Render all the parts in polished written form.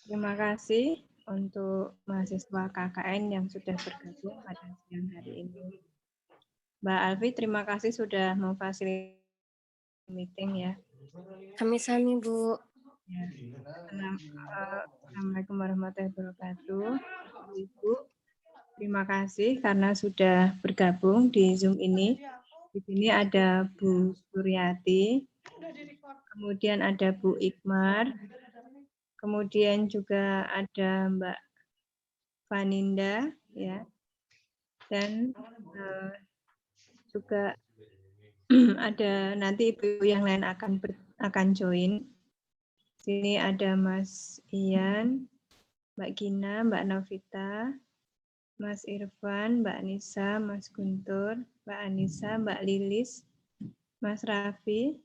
Terima kasih untuk mahasiswa KKN yang sudah bergabung pada siang hari ini. Mbak Alfi, terima kasih sudah memfasilitasi meeting ya. Sami-sami, Bu. Ya. Assalamualaikum warahmatullahi wabarakatuh. Ibu, terima kasih karena sudah bergabung di Zoom ini. Di sini ada Bu Suryati, kemudian ada Bu Ikmar, kemudian juga ada Mbak Vaninda, ya, dan juga ada nanti ibu yang lain akan join. Sini ada Mas Ian, Mbak Gina, Mbak Novita, Mas Irfan, Mbak Nisa, Mas Guntur, Mbak Anissa, Mbak Lilis, Mas Raffi,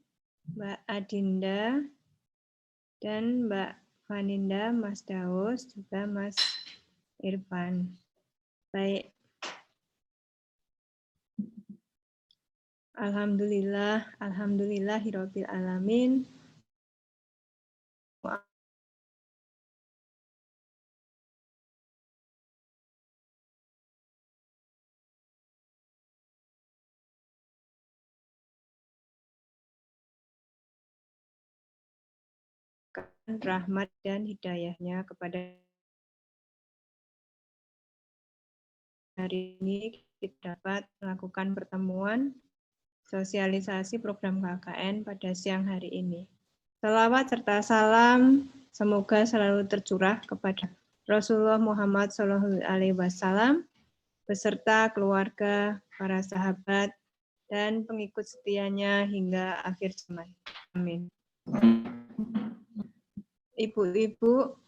Mbak Adinda, dan Mbak Vaninda, Mas Daus, juga Mas Irfan. Baik. Alhamdulillah, alhamdulillahirabbil alamin. Rahmat dan hidayahnya kepada hari ini kita dapat melakukan pertemuan sosialisasi program KKN pada siang hari ini. Salawat serta salam semoga selalu tercurah kepada Rasulullah Muhammad SAW beserta keluarga, para sahabat, dan pengikut setianya hingga akhir zaman. Amin. Ibu-ibu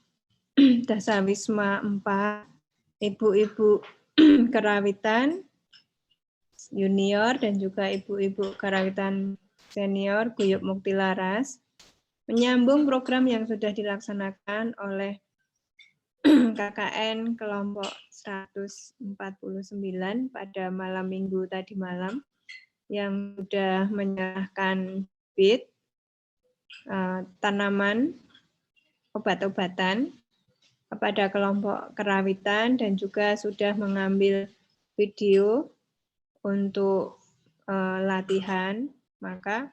Dasawisma 4, ibu-ibu karawitan junior dan juga ibu-ibu karawitan senior Guyup Mukti Laras menyambung program yang sudah dilaksanakan oleh KKN kelompok 149 pada malam minggu tadi malam yang sudah menyerahkan bibit tanaman obat-obatan kepada kelompok kerawitan dan juga sudah mengambil video untuk latihan. Maka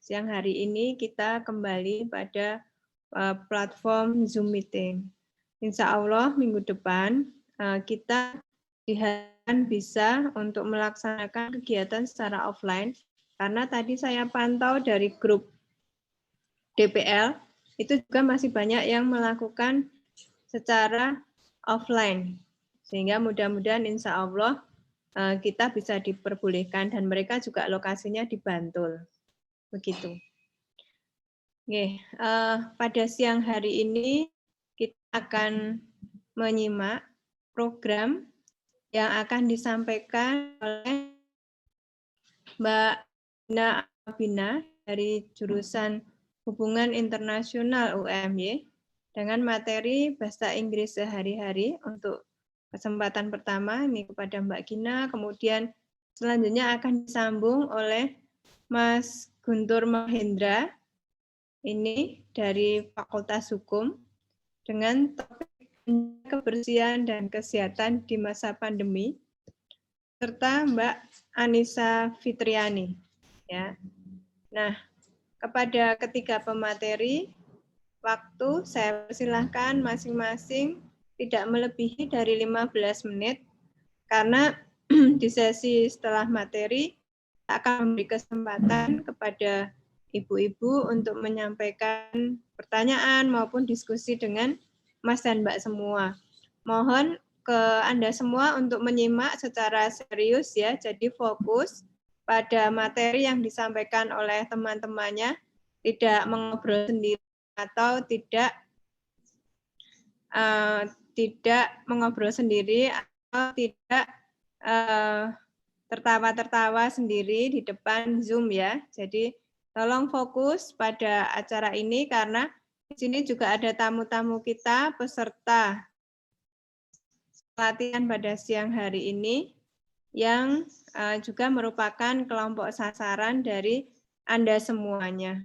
siang hari ini kita kembali pada platform Zoom meeting. Insya Allah minggu depan kita diharapkan bisa untuk melaksanakan kegiatan secara offline karena tadi saya pantau dari grup DPL itu juga masih banyak yang melakukan secara offline sehingga mudah-mudahan insya Allah kita bisa diperbolehkan dan mereka juga lokasinya di Bantul begitu. Oke, pada siang hari ini kita akan menyimak program yang akan disampaikan oleh Mbak Ina Abina dari jurusan Hubungan Internasional UMY dengan materi Bahasa Inggris sehari-hari untuk kesempatan pertama ini kepada Mbak Gina, kemudian selanjutnya akan disambung oleh Mas Guntur Mahendra ini dari Fakultas Hukum dengan topik kebersihan dan kesehatan di masa pandemi serta Mbak Anissa Fitriani ya. Nah, kepada ketiga pemateri waktu saya persilahkan masing-masing tidak melebihi dari 15 menit karena di sesi setelah materi akan memberi kesempatan kepada ibu-ibu untuk menyampaikan pertanyaan maupun diskusi dengan Mas dan Mbak semua. Mohon ke Anda semua untuk menyimak secara serius ya, jadi fokus pada materi yang disampaikan oleh teman-temannya, tidak mengobrol sendiri atau tidak mengobrol sendiri atau tidak tertawa-tertawa sendiri di depan Zoom ya. Jadi tolong fokus pada acara ini karena di sini juga ada tamu-tamu kita peserta latihan pada siang hari ini yang juga merupakan kelompok sasaran dari Anda semuanya.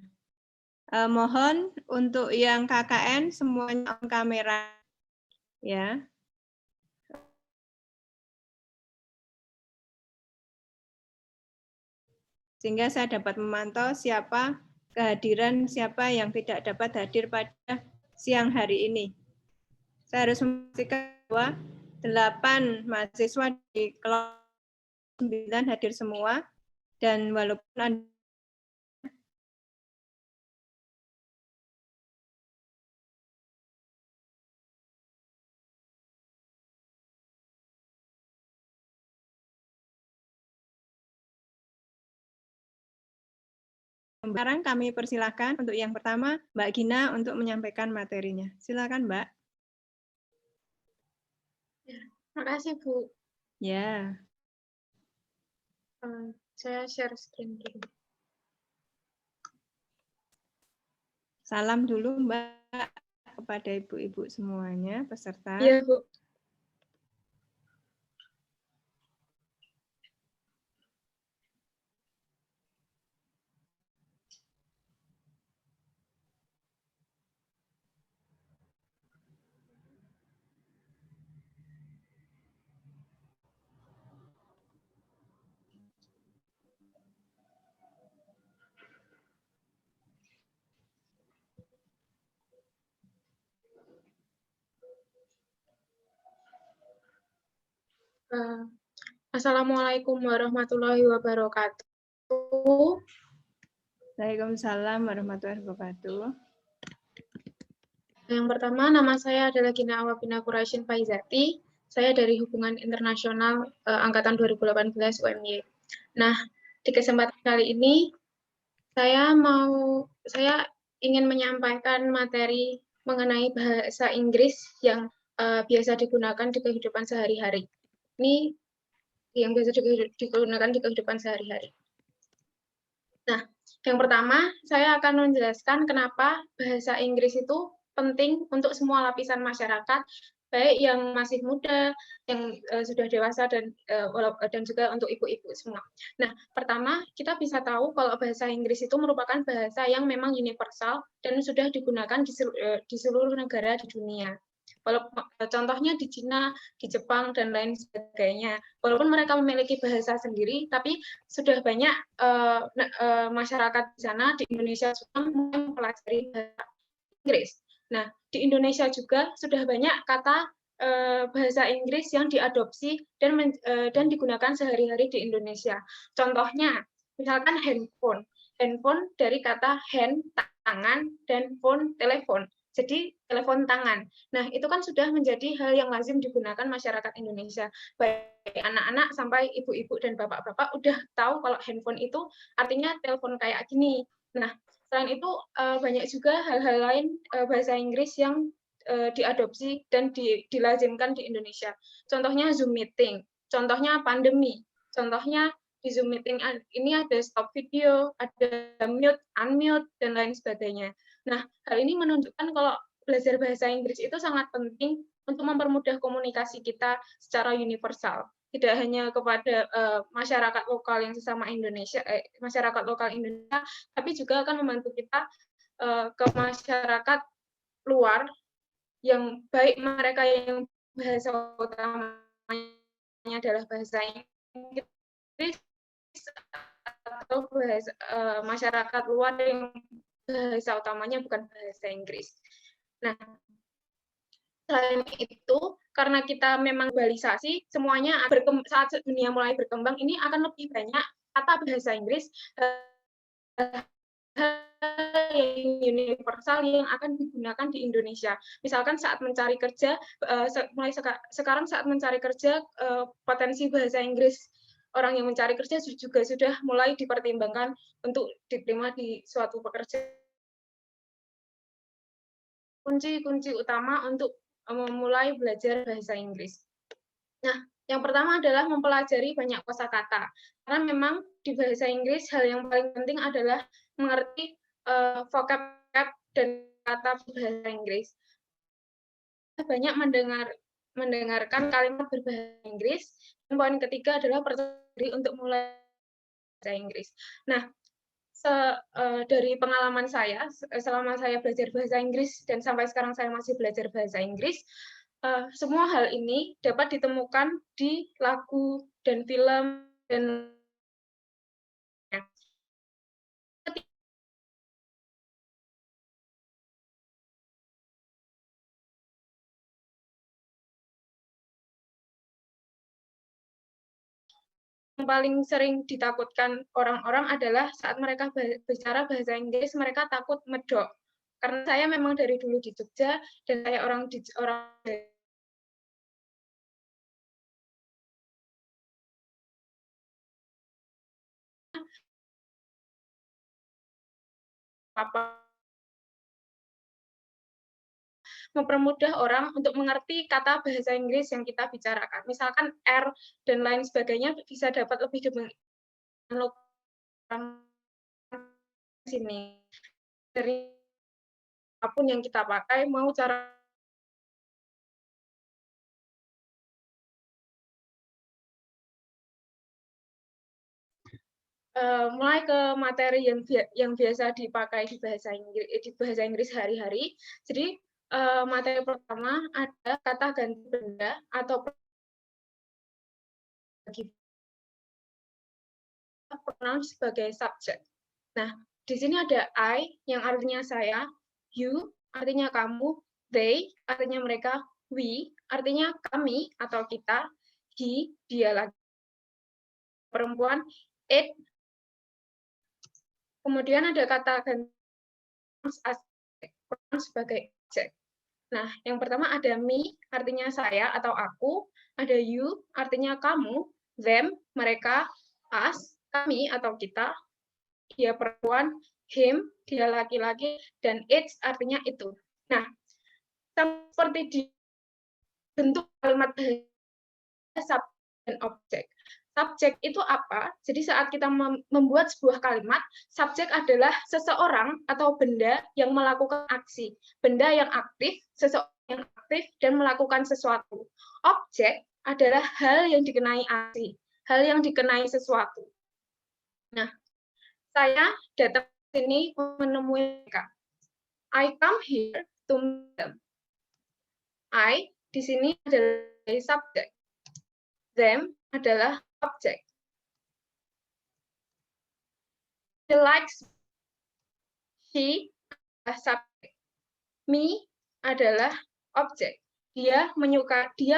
Mohon untuk yang KKN semuanya on kamera, ya. Sehingga saya dapat memantau siapa siapa yang tidak dapat hadir pada siang hari ini. Saya harus memastikan bahwa 8 mahasiswa di kelompok 9 hadir semua, dan walaupun sekarang kami persilahkan untuk yang pertama Mbak Gina untuk menyampaikan materinya. Silakan Mbak. Terima kasih Bu. Ya. Saya share screen dulu. Salam dulu Mbak kepada ibu-ibu semuanya peserta. Iya Bu. Assalamualaikum warahmatullahi wabarakatuh. Waalaikumsalam warahmatullahi wabarakatuh. Yang pertama, nama saya adalah Gina Awapina Quraisyin Faizati. Saya dari Hubungan Internasional Angkatan 2018 UMY. Nah, di kesempatan kali ini saya ingin menyampaikan materi mengenai bahasa Inggris yang biasa digunakan di kehidupan sehari-hari. Ini yang biasa digunakan di kehidupan sehari-hari. Nah, yang pertama, saya akan menjelaskan kenapa bahasa Inggris itu penting untuk semua lapisan masyarakat, baik yang masih muda, yang sudah dewasa, dan juga untuk ibu-ibu semua. Nah, pertama, kita bisa tahu kalau bahasa Inggris itu merupakan bahasa yang memang universal dan sudah digunakan di seluruh negara di dunia. Contohnya di Cina, di Jepang, dan lain sebagainya. Walaupun mereka memiliki bahasa sendiri, tapi sudah banyak masyarakat di sana, di Indonesia juga mempelajari bahasa Inggris. Nah, di Indonesia juga sudah banyak kata bahasa Inggris yang diadopsi dan digunakan sehari-hari di Indonesia. Contohnya, misalkan handphone. Handphone dari kata hand, tangan, dan phone, telepon. Jadi telepon tangan. Nah, itu kan sudah menjadi hal yang lazim digunakan masyarakat Indonesia. Baik anak-anak sampai ibu-ibu dan bapak-bapak udah tahu kalau handphone itu artinya telepon kayak gini. Nah, selain itu banyak juga hal-hal lain bahasa Inggris yang diadopsi dan dilazimkan di Indonesia. Contohnya Zoom meeting, contohnya pandemi, contohnya di Zoom meeting ini ada stop video, ada mute, unmute, dan lain sebagainya. Nah, hal ini menunjukkan kalau belajar bahasa Inggris itu sangat penting untuk mempermudah komunikasi kita secara universal. Tidak hanya kepada masyarakat lokal yang sesama Indonesia, masyarakat lokal Indonesia, tapi juga akan membantu kita ke masyarakat luar yang baik mereka yang bahasa utamanya adalah bahasa Inggris atau bahasa, masyarakat luar yang bahasa utamanya bukan bahasa Inggris. Nah, selain itu, karena kita memang globalisasi, semuanya saat dunia mulai berkembang, ini akan lebih banyak kata bahasa Inggris yang universal yang akan digunakan di Indonesia. Misalkan saat mencari kerja, mulai sekarang saat mencari kerja, potensi bahasa Inggris orang yang mencari kerja juga sudah mulai dipertimbangkan untuk diterima di suatu pekerjaan. Kunci-kunci utama untuk memulai belajar bahasa Inggris. Nah, yang pertama adalah mempelajari banyak kosakata. Karena memang di bahasa Inggris hal yang paling penting adalah mengerti vocab dan kata bahasa Inggris. Banyak mendengarkan kalimat berbahasa Inggris. Dan poin ketiga adalah percaya diri untuk mulai bahasa Inggris. Nah, dari pengalaman saya, selama saya belajar bahasa Inggris dan sampai sekarang saya masih belajar bahasa Inggris, semua hal ini dapat ditemukan di lagu dan film dan yang paling sering ditakutkan orang-orang adalah saat mereka bicara bahasa Inggris, mereka takut medok. Karena saya memang dari dulu di Jogja, dan saya orang apa mempermudah orang untuk mengerti kata bahasa Inggris yang kita bicarakan. Misalkan R dan lain sebagainya bisa dapat lebih dengan sini. Dari apapun yang kita pakai, mau cara mulai ke materi yang biasa dipakai di bahasa Inggris hari-hari. Jadi materi pertama ada kata ganti benda atau pronoun sebagai subjek. Nah, di sini ada I yang artinya saya, you artinya kamu, they artinya mereka, we artinya kami atau kita, he dia lagi perempuan, it. Kemudian ada kata ganti sebagai objek. Nah, yang pertama ada me, artinya saya atau aku, ada you, artinya kamu, them, mereka, us, kami atau kita, dia perempuan, him, dia laki-laki, dan it, artinya itu. Nah, seperti di bentuk kalimat subjek dan objek. Subjek itu apa? Jadi saat kita membuat sebuah kalimat, subjek adalah seseorang atau benda yang melakukan aksi. Benda yang aktif, seseorang yang aktif dan melakukan sesuatu. Objek adalah hal yang dikenai aksi, hal yang dikenai sesuatu. Nah, saya datang ke sini menemui mereka. I come here to meet them. I di sini adalah subjek. Them adalah objek. He likes, she adalah subjek. Me adalah objek. Dia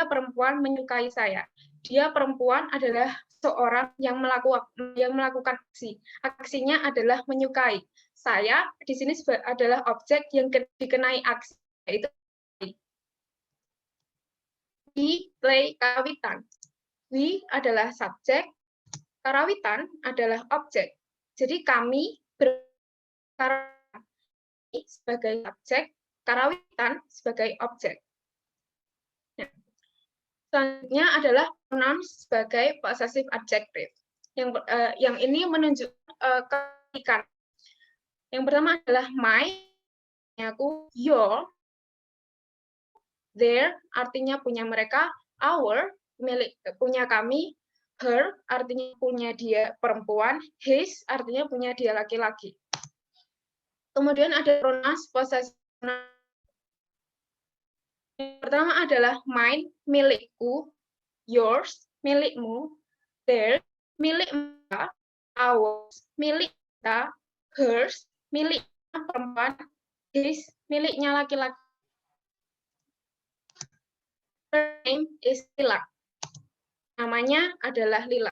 perempuan menyukai saya. Dia perempuan adalah seorang yang melakukan aksi. Aksinya adalah menyukai. Saya di sini adalah objek yang dikenai aksi, yaitu we play karawitan. We adalah subjek, karawitan adalah objek. Jadi kami berkarawitan sebagai subjek, karawitan sebagai objek. Nah, selanjutnya adalah pronoun sebagai possessive adjective. Yang ini menunjukkan kebalikan. Yang pertama adalah my, aku, your, their artinya punya mereka, our milik punya kami, her artinya punya dia perempuan, his artinya punya dia laki-laki. Kemudian ada pronouns possessive. Yang pertama adalah mine, milikku, yours, milikmu, theirs, milik mereka, ours, milik kita, hers, milik perempuan, his, miliknya laki-laki. Her name is Lila. Namanya adalah Lila.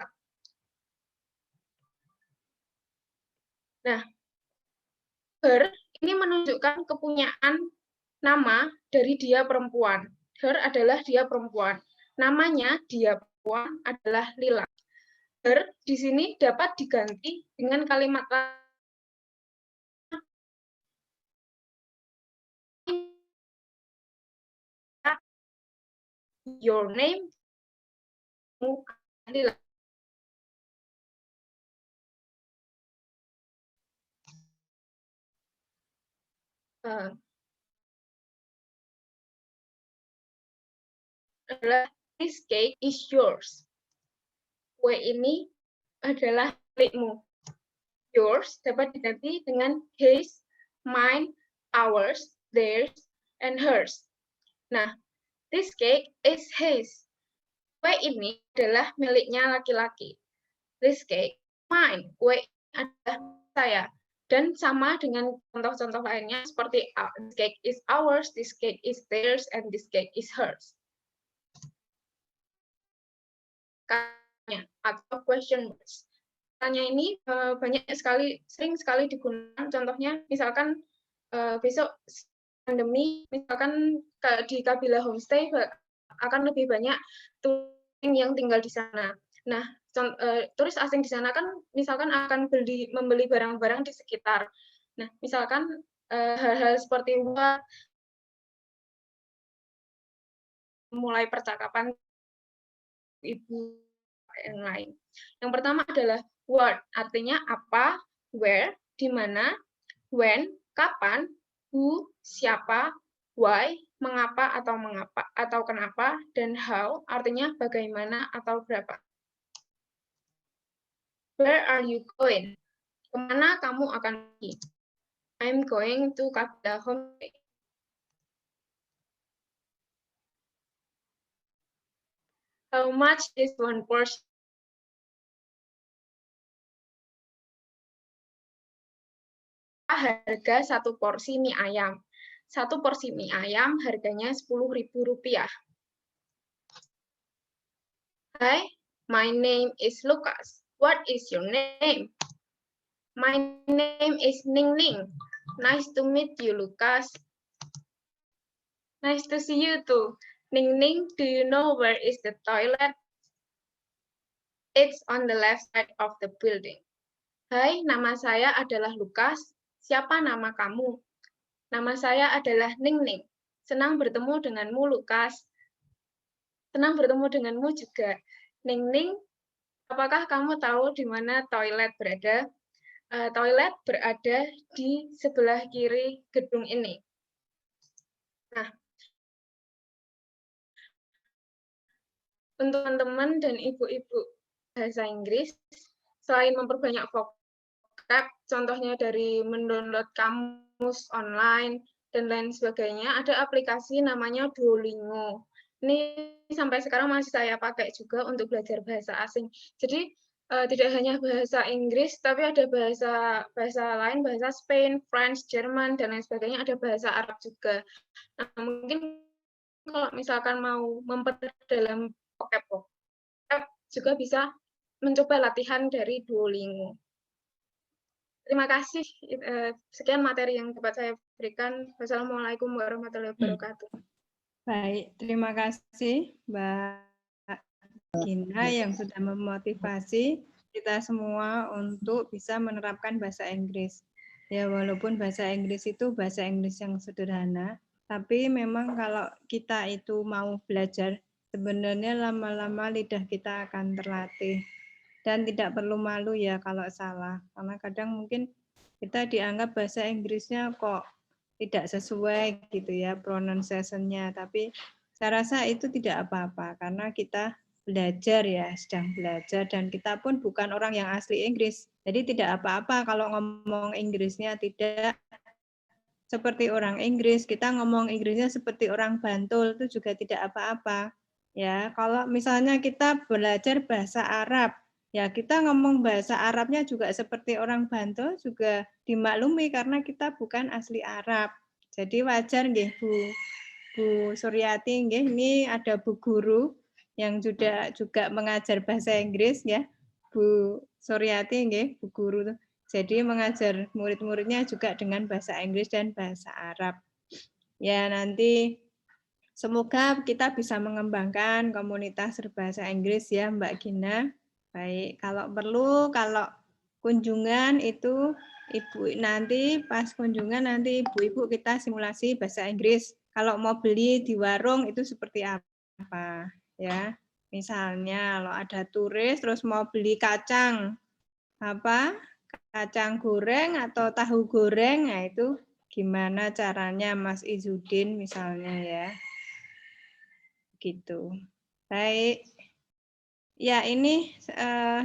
Nah, her ini menunjukkan kepunyaan nama dari dia perempuan. Her adalah dia perempuan. Namanya dia perempuan adalah Lila. Her di sini dapat diganti dengan kalimat your name Lila. Adalah this cake is yours. Kue ini adalah milikmu. yours dapat diganti dengan his, mine, ours, theirs, and hers. Nah, this cake is his. Kue ini adalah miliknya laki-laki. This cake mine. Kue adalah saya. Dan sama dengan contoh-contoh lainnya seperti this cake is ours, this cake is theirs, and this cake is hers. Atau question words. Tanya ini sering sekali digunakan. Contohnya, misalkan besok pandemi, misalkan di kabilah homestay akan lebih banyak turis yang tinggal di sana. Nah, turis asing di sana kan misalkan akan membeli barang-barang di sekitar. Nah, misalkan hal-hal seperti what mulai percakapan ibu yang lain. Yang pertama adalah what, artinya apa, where, di mana, when, kapan, who, siapa, why, mengapa atau kenapa, dan how, artinya bagaimana atau berapa. Where are you going? Kemana kamu akan pergi? I'm going to Kabilah Homestay. How much is one portion? Harga satu porsi mie ayam. Satu porsi mie ayam harganya Rp10.000. Hi, my name is Lucas. What is your name? My name is Ning Ning. Nice to meet you, Lucas. Nice to see you too. Ning Ning, do you know where is the toilet? It's on the left side of the building. Hai, nama saya adalah Lucas. Siapa nama kamu? Nama saya adalah Ning Ning. Senang bertemu denganmu, Lucas. Senang bertemu denganmu juga. Ning Ning, apakah kamu tahu di mana toilet berada? Toilet berada di sebelah kiri gedung ini. Nah, untuk teman-teman dan ibu-ibu bahasa Inggris, selain memperbanyak vocab, contohnya dari mendownload kamus online, dan lain sebagainya, ada aplikasi namanya Duolingo. Ini sampai sekarang masih saya pakai juga untuk belajar bahasa asing. Jadi, tidak hanya bahasa Inggris, tapi ada bahasa lain, bahasa Spain, French, Jerman, dan lain sebagainya, ada bahasa Arab juga. Nah, mungkin kalau misalkan mau memperdalam vocab juga bisa mencoba latihan dari Duolingo. Terima kasih. Sekian materi yang dapat saya berikan. Wassalamualaikum warahmatullahi wabarakatuh. Baik, terima kasih Mbak Gina yang sudah memotivasi kita semua untuk bisa menerapkan bahasa Inggris. Ya, walaupun bahasa Inggris itu bahasa Inggris yang sederhana, tapi memang kalau kita itu mau belajar, sebenarnya lama-lama lidah kita akan terlatih. Dan tidak perlu malu ya kalau salah, karena kadang mungkin kita dianggap bahasa Inggrisnya kok tidak sesuai gitu ya pronunciation-nya, tapi saya rasa itu tidak apa-apa karena kita belajar ya, sedang belajar dan kita pun bukan orang yang asli Inggris. Jadi tidak apa-apa kalau ngomong Inggrisnya tidak seperti orang Inggris, kita ngomong Inggrisnya seperti orang Bantul itu juga tidak apa-apa. Ya, kalau misalnya kita belajar bahasa Arab, ya kita ngomong bahasa Arabnya juga seperti orang Bantul juga dimaklumi karena kita bukan asli Arab. Jadi wajar nggih Bu Suryati nggih, ini ada Bu Guru yang juga mengajar bahasa Inggris ya. Bu Suryati nggih, Bu Guru. Jadi mengajar murid-muridnya juga dengan bahasa Inggris dan bahasa Arab. Ya, nanti semoga kita bisa mengembangkan komunitas berbahasa Inggris ya Mbak Gina. Baik, kalau perlu, kalau kunjungan itu Ibu nanti pas kunjungan nanti ibu-ibu kita simulasi bahasa Inggris. Kalau mau beli di warung itu seperti apa ya? Misalnya kalau ada turis terus mau beli kacang kacang goreng atau tahu goreng, nah itu gimana caranya Mas Izudin misalnya ya. Gitu. Baik. Ya, ini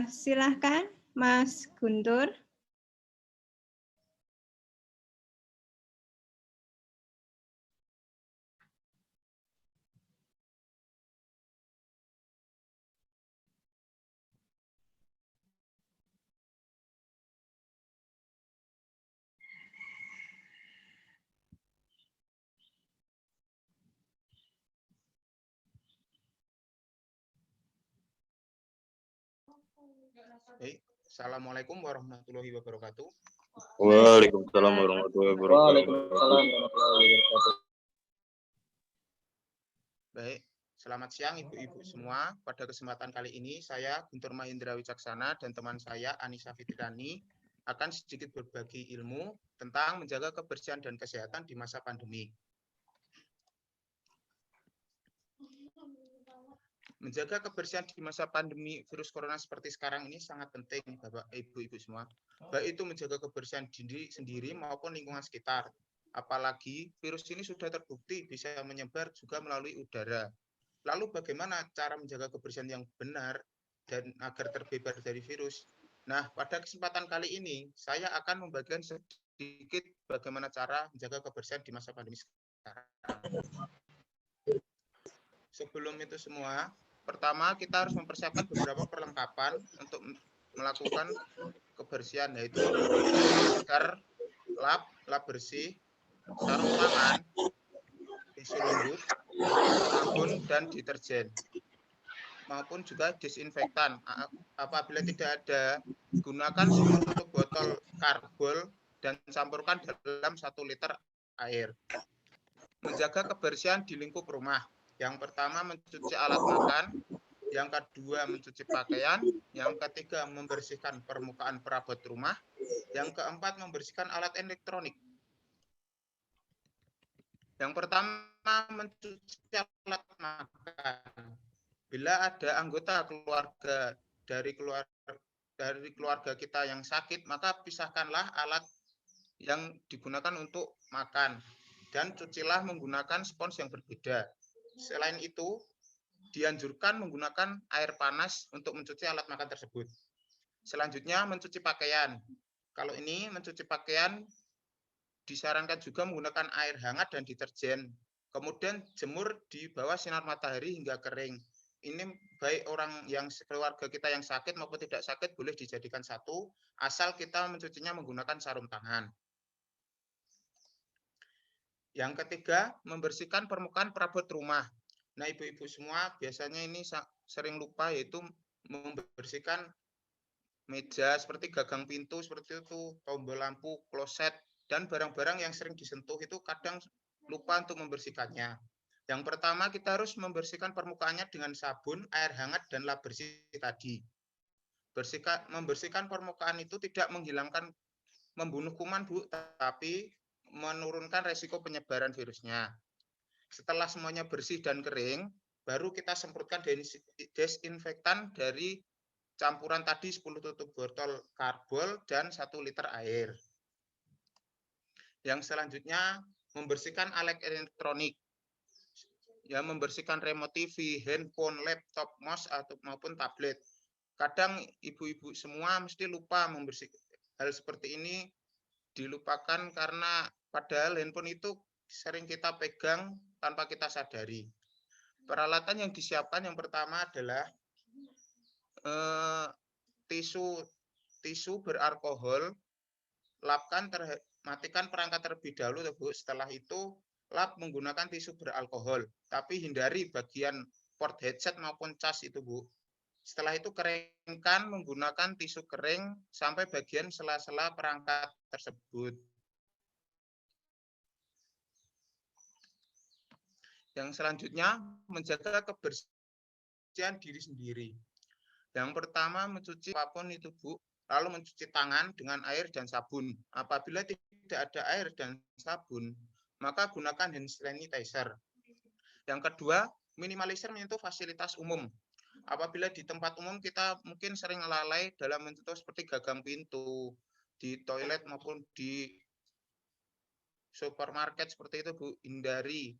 silahkan Mas Guntur. Baik, Assalamualaikum warahmatullahi wabarakatuh. Waalaikumsalam warahmatullahi wabarakatuh. Baik, selamat siang Ibu-Ibu semua. Pada kesempatan kali ini saya Guntur Mahendra Wicaksana dan teman saya Anissa Fitriani akan sedikit berbagi ilmu tentang menjaga kebersihan dan kesehatan di masa pandemi. Menjaga kebersihan di masa pandemi virus corona seperti sekarang ini sangat penting, Bapak, Ibu-Ibu semua. Baik itu menjaga kebersihan diri sendiri maupun lingkungan sekitar. Apalagi virus ini sudah terbukti bisa menyebar juga melalui udara. Lalu bagaimana cara menjaga kebersihan yang benar dan agar terbebas dari virus? Nah, pada kesempatan kali ini saya akan membagikan sedikit bagaimana cara menjaga kebersihan di masa pandemi sekarang. Sebelum itu semua, pertama kita harus mempersiapkan beberapa perlengkapan untuk melakukan kebersihan, yaitu masker, lap bersih, sarung tangan, tisu lembut, sabun dan deterjen, maupun juga disinfektan. Apabila tidak ada, gunakan sepuluh tutup botol karbol dan campurkan dalam 1 liter air. Menjaga kebersihan di lingkup rumah. Yang pertama mencuci alat makan, yang kedua mencuci pakaian, yang ketiga membersihkan permukaan perabot rumah, yang keempat membersihkan alat elektronik. Yang pertama mencuci alat makan. Bila ada anggota keluarga dari keluarga kita yang sakit, maka pisahkanlah alat yang digunakan untuk makan dan cucilah menggunakan spons yang berbeda. Selain itu, dianjurkan menggunakan air panas untuk mencuci alat makan tersebut. Selanjutnya, mencuci pakaian. Kalau ini mencuci pakaian, disarankan juga menggunakan air hangat dan deterjen. Kemudian jemur di bawah sinar matahari hingga kering. Ini baik orang yang keluarga kita yang sakit maupun tidak sakit boleh dijadikan satu, asal kita mencucinya menggunakan sarung tangan. Yang ketiga, membersihkan permukaan perabot rumah. Nah, ibu-ibu semua biasanya ini sering lupa, yaitu membersihkan meja seperti gagang pintu, seperti itu, tombol lampu, kloset, dan barang-barang yang sering disentuh itu kadang lupa untuk membersihkannya. Yang pertama, kita harus membersihkan permukaannya dengan sabun, air hangat, dan lap bersih tadi. Membersihkan permukaan itu tidak menghilangkan, membunuh kuman, Bu, tapi menurunkan resiko penyebaran virusnya. Setelah semuanya bersih dan kering, baru kita semprotkan desinfektan dari campuran tadi 10 tutup botol karbol dan 1 liter air. Yang selanjutnya, membersihkan alat elektronik. Ya, membersihkan remote TV, handphone, laptop, mouse, maupun tablet. Kadang ibu-ibu semua mesti lupa membersihkan. Hal seperti ini dilupakan karena padahal handphone itu sering kita pegang tanpa kita sadari. Peralatan yang disiapkan yang pertama adalah tisu beralkohol, matikan perangkat terlebih dahulu, Bu. Setelah itu lap menggunakan tisu beralkohol, tapi hindari bagian port headset maupun cas itu, Bu. Setelah itu keringkan menggunakan tisu kering sampai bagian sela-sela perangkat tersebut. Yang selanjutnya, menjaga kebersihan diri sendiri. Yang pertama, mencuci apapun itu, Bu, lalu mencuci tangan dengan air dan sabun. Apabila tidak ada air dan sabun, maka gunakan hand sanitizer. Yang kedua, minimalisir menyentuh fasilitas umum. Apabila di tempat umum kita mungkin sering lalai dalam menyentuh seperti gagang pintu, di toilet maupun di supermarket seperti itu, Bu, hindari.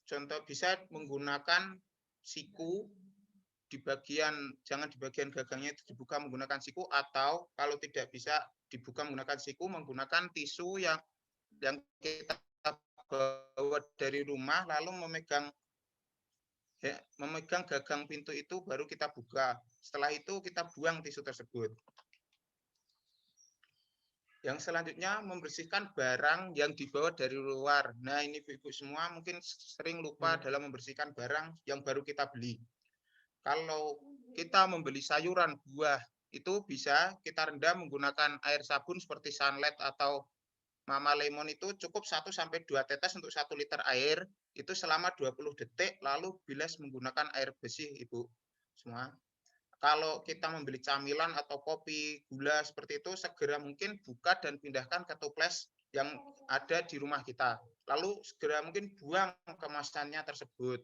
Contoh bisa menggunakan siku di bagian, jangan di bagian gagangnya itu dibuka menggunakan siku, atau kalau tidak bisa dibuka menggunakan siku, menggunakan tisu yang kita bawa dari rumah lalu memegang gagang pintu itu baru kita buka. Setelah itu kita buang tisu tersebut. Yang selanjutnya, membersihkan barang yang dibawa dari luar. Nah, ini ibu-ibu semua mungkin sering lupa dalam membersihkan barang yang baru kita beli. Kalau kita membeli sayuran, buah, itu bisa kita rendam menggunakan air sabun seperti Sunlight atau Mama Lemon. Itu cukup 1-2 tetes untuk 1 liter air, itu selama 20 detik, lalu bilas menggunakan air bersih, Ibu semua. Kalau kita membeli camilan atau kopi, gula seperti itu, segera mungkin buka dan pindahkan ke toples yang ada di rumah kita. Lalu segera mungkin buang kemasannya tersebut.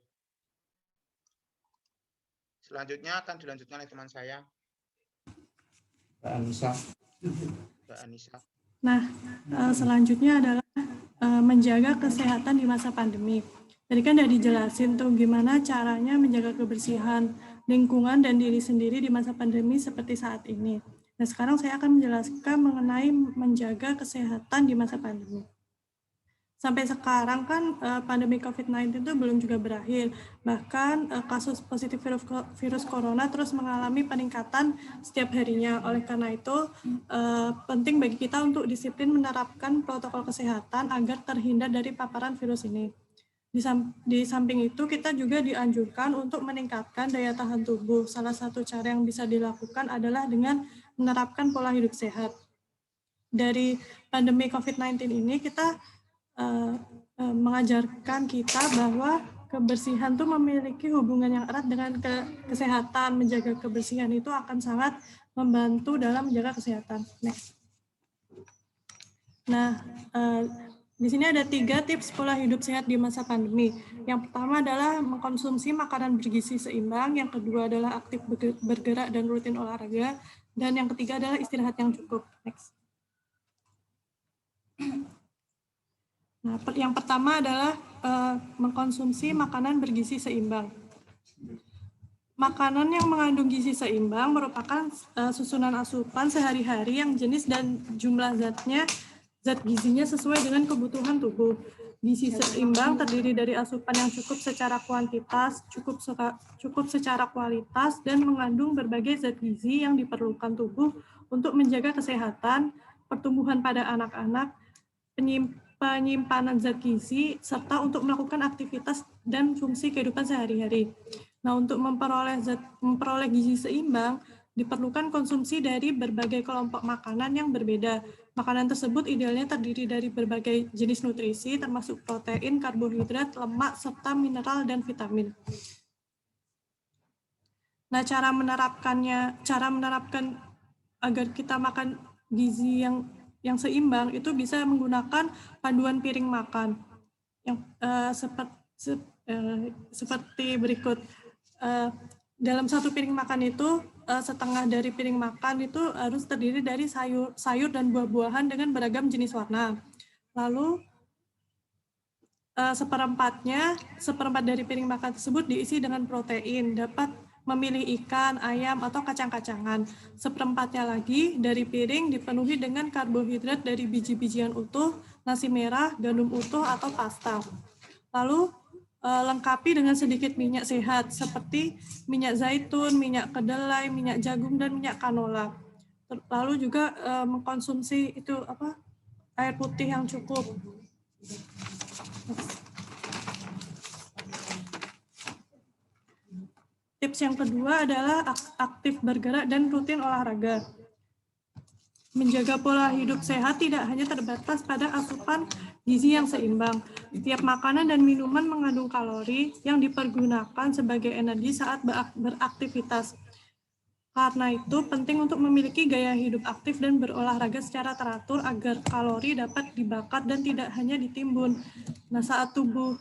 Selanjutnya akan dilanjutkan oleh teman saya, Mbak Anissa. Nah, selanjutnya adalah menjaga kesehatan di masa pandemi. Tadi kan udah dijelasin tuh gimana caranya menjaga kebersihan lingkungan dan diri sendiri di masa pandemi seperti saat ini. Nah, sekarang saya akan menjelaskan mengenai menjaga kesehatan di masa pandemi. Sampai sekarang kan pandemi COVID-19 itu belum juga berakhir. Bahkan kasus positif virus corona terus mengalami peningkatan setiap harinya. Oleh karena itu, penting bagi kita untuk disiplin menerapkan protokol kesehatan agar terhindar dari paparan virus ini. Di samping itu, kita juga dianjurkan untuk meningkatkan daya tahan tubuh. Salah satu cara yang bisa dilakukan adalah dengan menerapkan pola hidup sehat. Dari pandemi COVID-19 ini, kita mengajarkan kita bahwa kebersihan itu memiliki hubungan yang erat dengan kesehatan. Menjaga kebersihan itu akan sangat membantu dalam menjaga kesehatan. Next. Nah, di sini ada 3 tips pola hidup sehat di masa pandemi. Yang pertama adalah mengkonsumsi makanan bergizi seimbang, yang kedua adalah aktif bergerak dan rutin olahraga, dan yang ketiga adalah istirahat yang cukup. Next. Nah, yang pertama adalah mengkonsumsi makanan bergizi seimbang. Makanan yang mengandung gizi seimbang merupakan susunan asupan sehari-hari yang jenis dan jumlah zat gizinya sesuai dengan kebutuhan tubuh. Gizi seimbang terdiri dari asupan yang cukup secara kuantitas, cukup secara kualitas, dan mengandung berbagai zat gizi yang diperlukan tubuh untuk menjaga kesehatan, pertumbuhan pada anak-anak, penyimpanan zat gizi, serta untuk melakukan aktivitas dan fungsi kehidupan sehari-hari. Nah, untuk memperoleh gizi seimbang, diperlukan konsumsi dari berbagai kelompok makanan yang berbeda. Makanan tersebut idealnya terdiri dari berbagai jenis nutrisi, termasuk protein, karbohidrat, lemak, serta mineral dan vitamin. Nah, cara menerapkan agar kita makan gizi yang seimbang itu bisa menggunakan panduan piring makan yang seperti berikut. Dalam satu piring makan itu, setengah dari piring makan itu harus terdiri dari sayur dan buah-buahan dengan beragam jenis warna. Lalu seperempat dari piring makan tersebut diisi dengan protein, dapat memilih ikan, ayam, atau kacang-kacangan. Seperempatnya lagi dari piring dipenuhi dengan karbohidrat dari biji-bijian utuh, nasi merah, gandum utuh, atau pasta. Lalu lengkapi dengan sedikit minyak sehat seperti minyak zaitun, minyak kedelai, minyak jagung, dan minyak kanola. Lalu juga mengkonsumsi air putih yang cukup. Tips yang kedua adalah aktif bergerak dan rutin olahraga. Menjaga pola hidup sehat tidak hanya terbatas pada asupan gizi yang seimbang. Setiap makanan dan minuman mengandung kalori yang dipergunakan sebagai energi saat beraktivitas. Karena itu, penting untuk memiliki gaya hidup aktif dan berolahraga secara teratur agar kalori dapat dibakar dan tidak hanya ditimbun. Nah, saat tubuh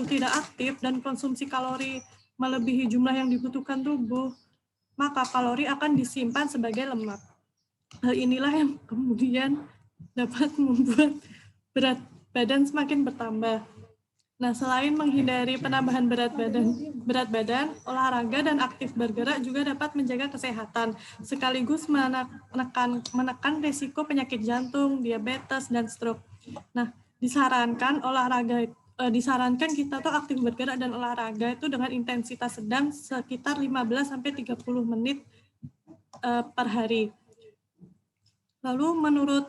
tidak aktif dan konsumsi kalori melebihi jumlah yang dibutuhkan tubuh, maka kalori akan disimpan sebagai lemak. Hal inilah yang kemudian dapat membuat berat badan semakin bertambah. Nah, selain menghindari penambahan berat badan, olahraga dan aktif bergerak juga dapat menjaga kesehatan, sekaligus menekan risiko penyakit jantung, diabetes, dan stroke. Nah, disarankan kita tuh aktif bergerak dan olahraga itu dengan intensitas sedang sekitar 15-30 menit per hari. Lalu menurut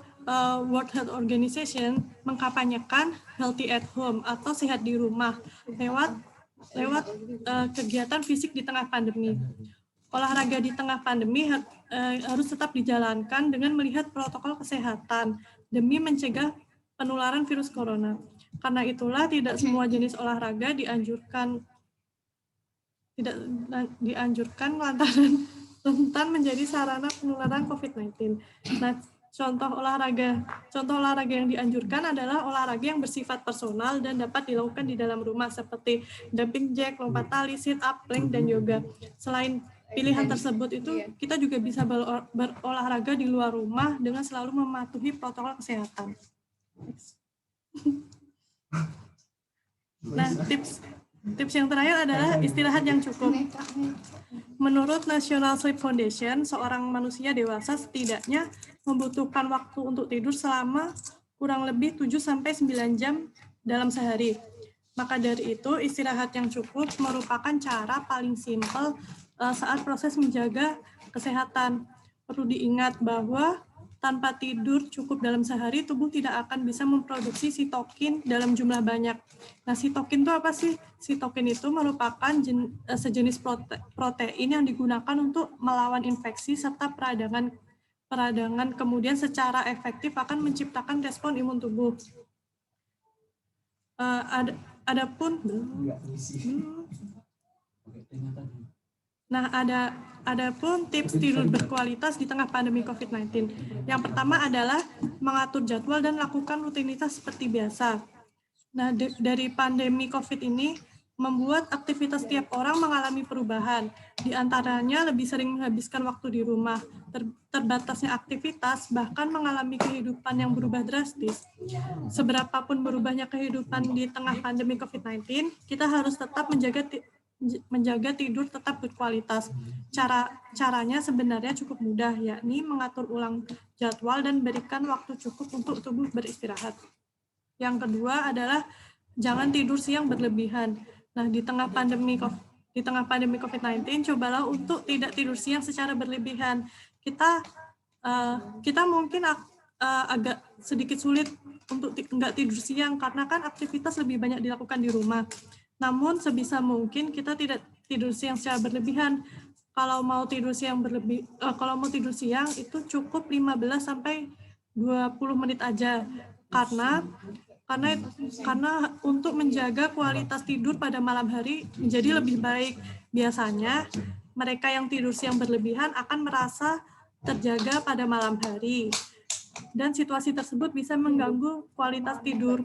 World Health Organization mengkampanyekan healthy at home atau sehat di rumah lewat kegiatan fisik di tengah pandemi. olahraga di tengah pandemi harus tetap dijalankan dengan melihat protokol kesehatan demi mencegah penularan virus corona. Karena itulah tidak semua jenis olahraga dianjurkan lantaran rentan menjadi sarana penularan COVID-19. Nah, contoh olahraga yang dianjurkan adalah olahraga yang bersifat personal dan dapat dilakukan di dalam rumah seperti jumping jack, lompat tali, sit up, plank, dan yoga. Selain pilihan tersebut itu kita juga bisa berolahraga di luar rumah dengan selalu mematuhi protokol kesehatan. Nah, tips yang terakhir adalah istirahat yang cukup. Menurut National Sleep Foundation, seorang manusia dewasa setidaknya membutuhkan waktu untuk tidur selama kurang lebih 7-9 jam dalam sehari. Maka dari itu, istirahat yang cukup merupakan cara paling simpel saat proses menjaga kesehatan. Perlu diingat bahwa tanpa tidur cukup dalam sehari, tubuh tidak akan bisa memproduksi sitokin dalam jumlah banyak. Nah, sitokin itu apa sih? Sitokin itu merupakan sejenis protein yang digunakan untuk melawan infeksi serta peradangan kemudian secara efektif akan menciptakan respon imun tubuh. Adapun tips tidur berkualitas di tengah pandemi COVID-19. Yang pertama adalah mengatur jadwal dan lakukan rutinitas seperti biasa. Nah, dari pandemi COVID ini membuat aktivitas setiap orang mengalami perubahan. Di antaranya lebih sering menghabiskan waktu di rumah, terbatasnya aktivitas, bahkan mengalami kehidupan yang berubah drastis. Seberapapun berubahnya kehidupan di tengah pandemi COVID-19, kita harus tetap menjaga tidur tetap berkualitas. Caranya sebenarnya cukup mudah, yakni mengatur ulang jadwal dan berikan waktu cukup untuk tubuh beristirahat. Yang kedua adalah jangan tidur siang berlebihan. Nah, di tengah pandemi COVID-19, cobalah untuk tidak tidur siang secara berlebihan. Kita mungkin agak sedikit sulit untuk nggak tidur siang karena kan aktivitas lebih banyak dilakukan di rumah. Namun sebisa mungkin kita tidak tidur siang secara berlebihan. Kalau mau tidur siang itu cukup 15-20 menit aja. Karena untuk menjaga kualitas tidur pada malam hari menjadi lebih baik. Biasanya mereka yang tidur siang berlebihan akan merasa terjaga pada malam hari. Dan situasi tersebut bisa mengganggu kualitas tidur.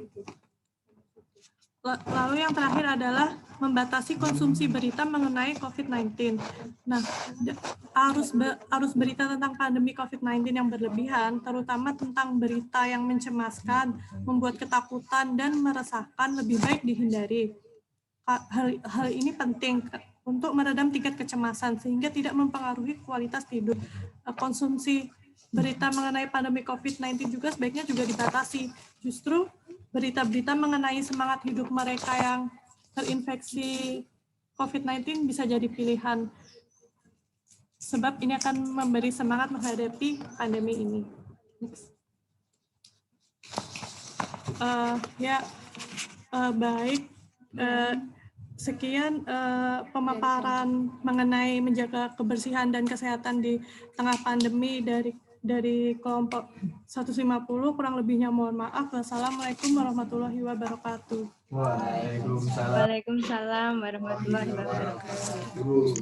Lalu yang terakhir adalah membatasi konsumsi berita mengenai COVID-19. Nah, arus berita tentang pandemi COVID-19 yang berlebihan, terutama tentang berita yang mencemaskan, membuat ketakutan, dan meresahkan lebih baik dihindari. Hal ini penting untuk meredam tingkat kecemasan, sehingga tidak mempengaruhi kualitas tidur. Konsumsi berita mengenai pandemi COVID-19 juga sebaiknya juga dibatasi. Justru berita-berita mengenai semangat hidup mereka yang terinfeksi COVID-19 bisa jadi pilihan. Sebab ini akan memberi semangat menghadapi pandemi ini. Baik. Sekian pemaparan mengenai menjaga kebersihan dan kesehatan di tengah pandemi dari kelompok 150, kurang lebihnya mohon maaf. Wassalamualaikum warahmatullahi wabarakatuh. Waalaikumsalam warahmatullahi wabarakatuh.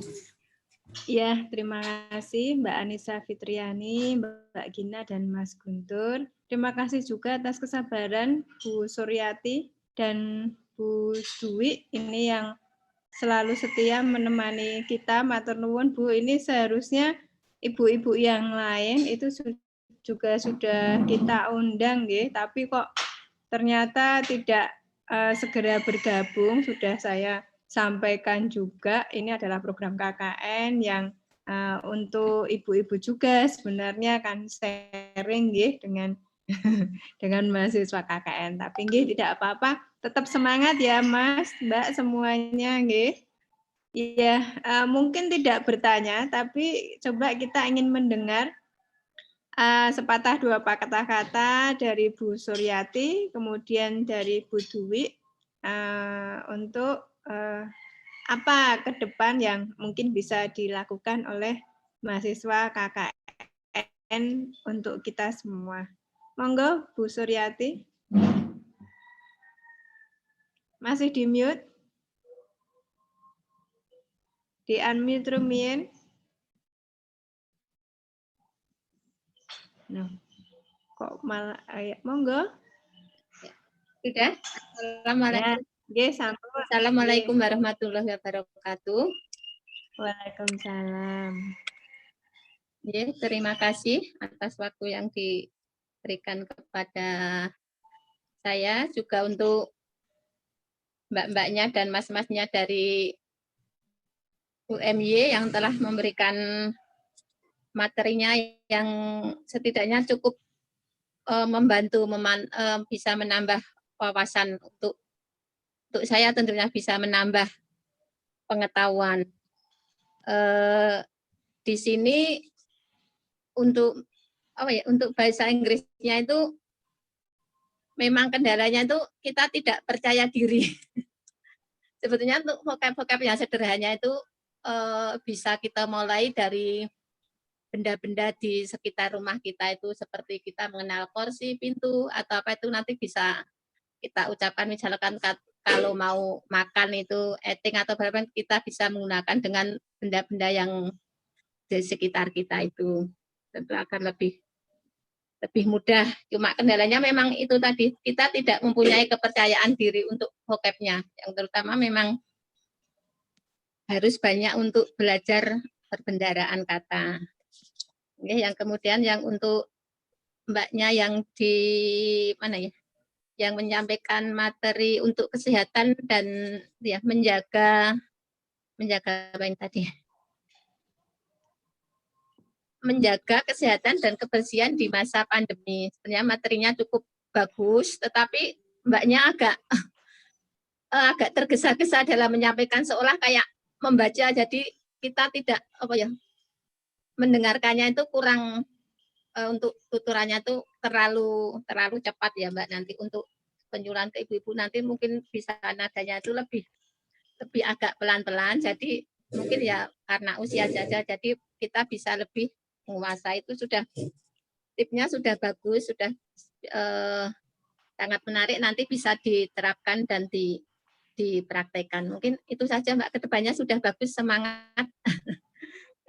Ya, terima kasih Mbak Anissa Fitriani, Mbak Gina, dan Mas Guntur. Terima kasih juga atas kesabaran Bu Suryati dan Bu Dwi ini yang selalu setia menemani kita. Matur nuwun Bu, ini seharusnya ibu-ibu yang lain itu juga sudah kita undang, tapi kok ternyata tidak segera bergabung. Sudah saya sampaikan juga, ini adalah program KKN yang untuk ibu-ibu juga sebenarnya kan sharing dengan mahasiswa KKN. Tapi tidak apa-apa, tetap semangat ya Mas, Mbak semuanya. Iya, mungkin tidak bertanya, tapi coba kita ingin mendengar sepatah dua kata-kata dari Bu Suryati, kemudian dari Bu Dwi, untuk apa ke depan yang mungkin bisa dilakukan oleh mahasiswa KKN untuk kita semua. Monggo, Bu Suryati. Masih di mute? Di unmute rumien? No. Kok malah monggo? Sudah? Assalamualaikum. Ya, sampun. Assalamualaikum warahmatullahi wabarakatuh. Waalaikumsalam. Ya, terima kasih atas waktu yang diberikan kepada saya, juga untuk mbak-mbaknya dan mas-masnya dari UMY yang telah memberikan materinya yang setidaknya cukup membantu bisa menambah wawasan untuk saya, tentunya bisa menambah pengetahuan. Di sini untuk untuk bahasa Inggrisnya itu memang kendalanya itu kita tidak percaya diri. Sebetulnya untuk vocab-vocab yang sederhana itu bisa kita mulai dari benda-benda di sekitar rumah kita, itu seperti kita mengenal kursi, pintu, atau apa itu nanti bisa kita ucapkan. Misalkan kalau mau makan itu eating atau berapa, kita bisa menggunakan dengan benda-benda yang di sekitar kita, itu tentu akan lebih mudah. Cuma kendalanya memang itu tadi, kita tidak mempunyai kepercayaan diri untuk vocabnya, yang terutama memang harus banyak untuk belajar perbendaharaan kata. Yang kemudian yang untuk mbaknya yang di mana ya, yang menyampaikan materi untuk kesehatan dan ya menjaga apa yang tadi, menjaga kesehatan dan kebersihan di masa pandemi. Sebenarnya materinya cukup bagus, tetapi mbaknya agak tergesa-gesa dalam menyampaikan, seolah kayak membaca, jadi kita tidak mendengarkannya itu kurang, untuk tuturannya itu terlalu cepat ya Mbak. Nanti untuk penyuluhan ke ibu-ibu nanti mungkin bisa nadanya itu lebih agak pelan-pelan, jadi mungkin ya karena usia saja, jadi kita bisa lebih menguasai. Itu sudah tipnya sudah bagus, sudah sangat menarik, nanti bisa diterapkan dan dipraktekkan. Mungkin itu saja Mbak, kedepannya sudah bagus, semangat.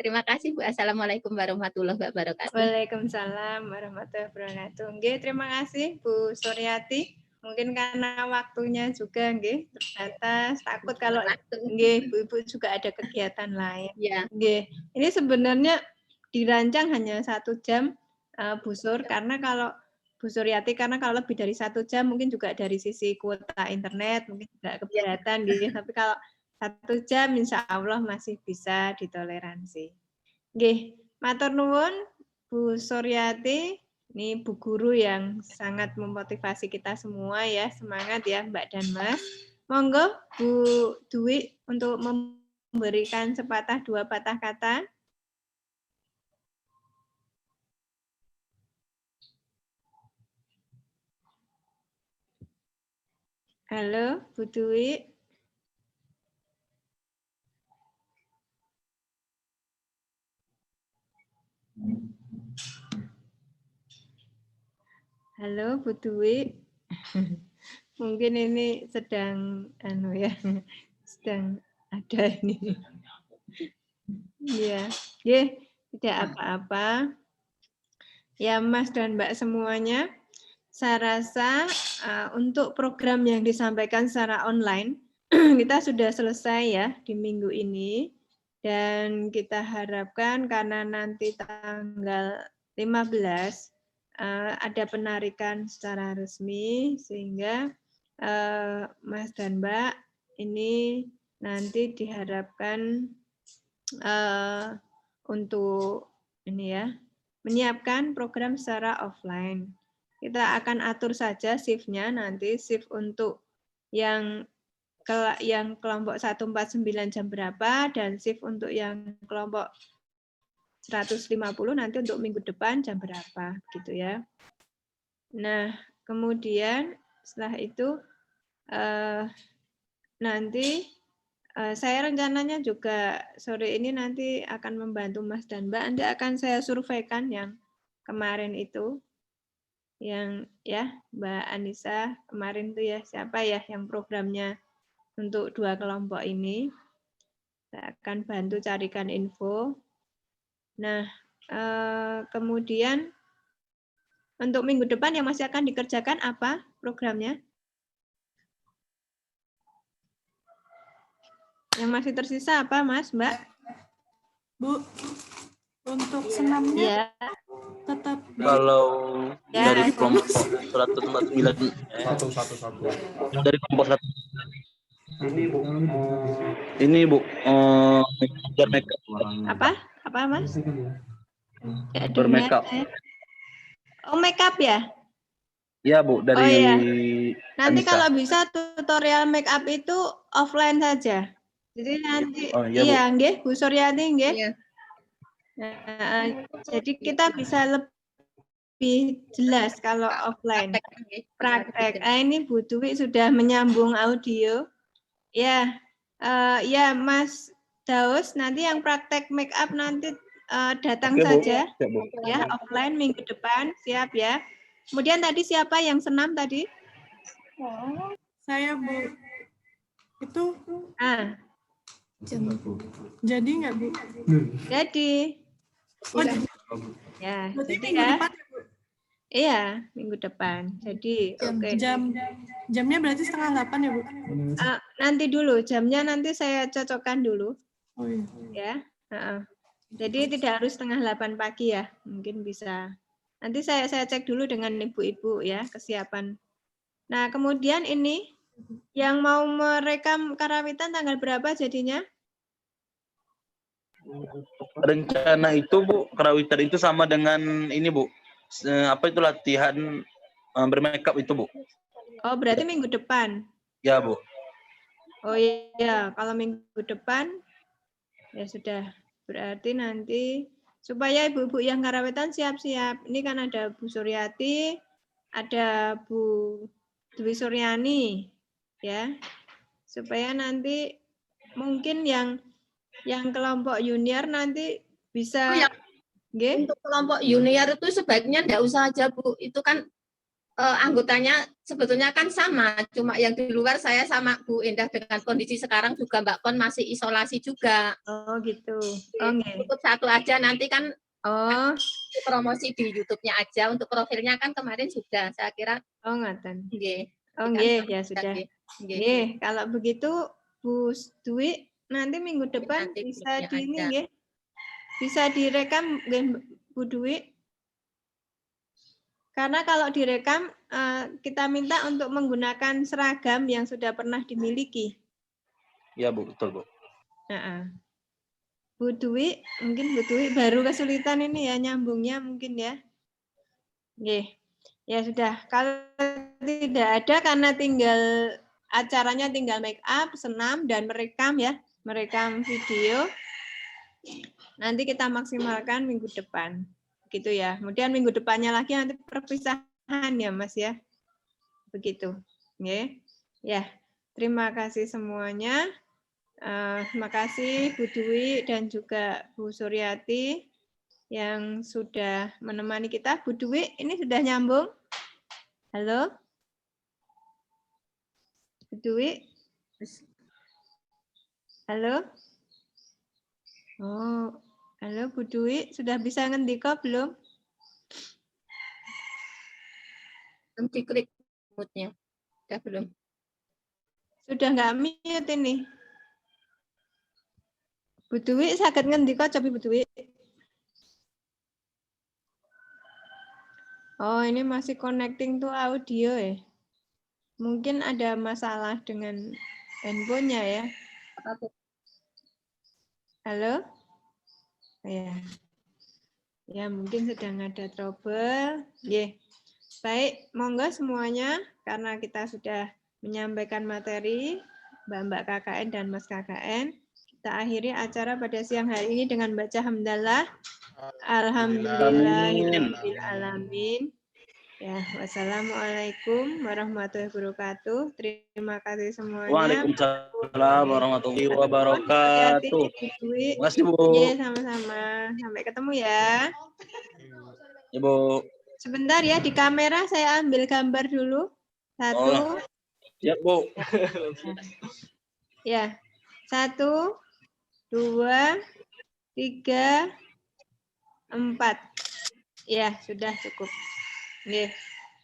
Terima kasih Bu. Assalamualaikum warahmatullahi wabarakatuh. Waalaikumsalam warahmatullahi wabarakatuh. Nggih, terima kasih Bu Suryati. Mungkin karena waktunya juga nggih terbatas. Takut kalau nggih Bu-ibu juga ada kegiatan lain. Ya. Nggih. Ini sebenarnya dirancang hanya 1 jam Bu Sur, karena kalau Bu Suryati, karena kalau lebih dari 1 jam mungkin juga dari sisi kuota internet mungkin juga keberatan gitu. Tapi kalau 1 jam insya Allah masih bisa ditoleransi. Nggih, matur nuwun Bu Suryati, ini Bu Guru yang sangat memotivasi kita semua ya. Semangat ya Mbak dan Mas. Monggo Bu Dwi untuk memberikan sepatah 2 patah kata. Halo Bu Dwi. Halo Bu Dwi. Mungkin ini sedang sedang ada ini. Iya, tidak apa-apa. Ya Mas dan Mbak semuanya, saya rasa untuk program yang disampaikan secara online kita sudah selesai ya di minggu ini, dan kita harapkan karena nanti tanggal 15 ada penarikan secara resmi, sehingga Mas dan Mbak ini nanti diharapkan untuk ini ya, menyiapkan program secara offline. Kita akan atur saja shift-nya nanti, shift untuk yang kelompok 149 jam berapa, dan shift untuk yang kelompok 150 nanti untuk minggu depan jam berapa gitu ya. Nah, kemudian setelah itu nanti Saya rencananya juga sore ini nanti akan membantu Mas dan Mbak. Nanti akan saya surveikan yang kemarin itu, yang ya Mbak Anissa kemarin itu ya, siapa ya yang programnya untuk 2 kelompok ini. Saya akan bantu carikan info. Nah, kemudian untuk minggu depan yang masih akan dikerjakan apa programnya? Yang masih tersisa apa, Mas, Mbak? Bu, untuk senamnya Ya, tetap Kalau Ya. dari kelompok 149 yang dari kelompok 1 ini Bu belajar makeup. apa? Apa, Mas? Ya, Bermakeup. Oh, makeup ya? Ya Bu, dari Oh iya. Nanti Anissa. kalau bisa tutorial makeup itu offline saja. Jadi nanti Oh, iya, iya, nggih, Bu Suryati nggih. Iya. Nah, jadi kita bisa lebih jelas kalau offline. Praktek. Ini Bu Dwi sudah menyambung audio. Ya, ya Mas Daus, nanti yang praktek make up nanti datang Oke, Bu. saja, Siap, Bu. ya offline minggu depan, siap ya. Kemudian tadi siapa yang senam tadi? saya, Bu. Itu jadi nggak, Bu? Jadi, Oh, ya, berarti jadi minggu ya, depan ya, Bu? iya minggu depan. Jadi, oke. Jamnya berarti 7:30 ya, Bu? Nanti dulu jamnya nanti saya cocokkan dulu, Oh iya. ya. Jadi tidak harus 7:30 pagi ya, mungkin bisa. Nanti saya cek dulu dengan ibu-ibu ya kesiapan. Nah kemudian ini yang mau merekam karawitan tanggal berapa jadinya? Rencana itu Bu, karawitan itu sama dengan ini Bu. Apa itu latihan bermakeup itu Bu? Oh berarti minggu depan. Ya Bu. Oh iya, kalau minggu depan ya sudah. Berarti nanti supaya ibu-ibu yang karawitan siap-siap. Ini kan ada Bu Suryati, ada Bu Dwi Suryani, ya. Supaya nanti mungkin yang kelompok junior nanti bisa. Untuk kelompok junior itu sebaiknya enggak usah aja, Bu. Itu kan anggotanya sebetulnya kan sama, cuma yang di luar saya sama Bu Endah dengan kondisi sekarang juga Mbak Kon masih isolasi juga. Oh gitu. Oh nggih. Cukup satu aja, nanti kan promosi di YouTube-nya aja. Untuk profilnya kan kemarin sudah, saya kira. Oh ngaten. Nggih. Oh nggih, ya sudah. Nggih. Nggih, kalau begitu Bu Dwi nanti minggu depan Nanti bisa grupnya di ini aja. nggih. Bisa direkam nggih Bu Dwi. Karena kalau direkam kita minta untuk menggunakan seragam yang sudah pernah dimiliki. Ya Bu, betul Bu. Bu Dwi, mungkin Bu Dwi baru kesulitan ini ya nyambungnya mungkin ya. Nggih. Ya sudah, kalau tidak ada karena acaranya tinggal make up, senam dan merekam ya, merekam video. Nanti kita maksimalkan minggu depan. Gitu ya. Kemudian minggu depannya lagi nanti perpisahan ya Mas ya. Begitu. Nggih. Ya. Terima kasih semuanya. Terima kasih Bu Dwi dan juga Bu Suryati yang sudah menemani kita. Bu Dwi, ini sudah nyambung? Halo? Bu Dwi? Halo? Oh, halo Bu Dwi, sudah bisa ngendika belum? Belum diklik mute-nya. Sudah belum? Sudah nggak mute ini. Bu Dwi, saged ngendika coba Bu Dwi. Oh, ini masih connecting to audio ya. Mungkin ada masalah dengan handphonenya ya. Halo? Ya. Ya, mungkin sedang ada trouble. Yeah. Baik, monggo semuanya karena kita sudah menyampaikan materi Mbak-mbak KKN dan Mas KKN. Kita akhiri acara pada siang hari ini dengan baca hamdalah. Alhamdulillahirabbil alamin. Ya, wassalamualaikum warahmatullahi wabarakatuh. Terima kasih semuanya. Waalaikumsalam warahmatullahi Hati-hati wabarakatuh. Ibu Dwi. Terima kasih, Bu. Iya, sama-sama. Sampai ketemu ya. Ya, Bu. Sebentar ya, di kamera saya ambil gambar dulu. Satu. Siap, Bu. Ya. 1, 2, 3, 4. Ya, sudah cukup. Oke.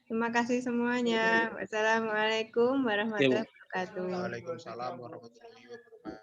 Terima kasih semuanya. Wassalamualaikum warahmatullahi wabarakatuh. Waalaikumsalam warahmatullahi wabarakatuh.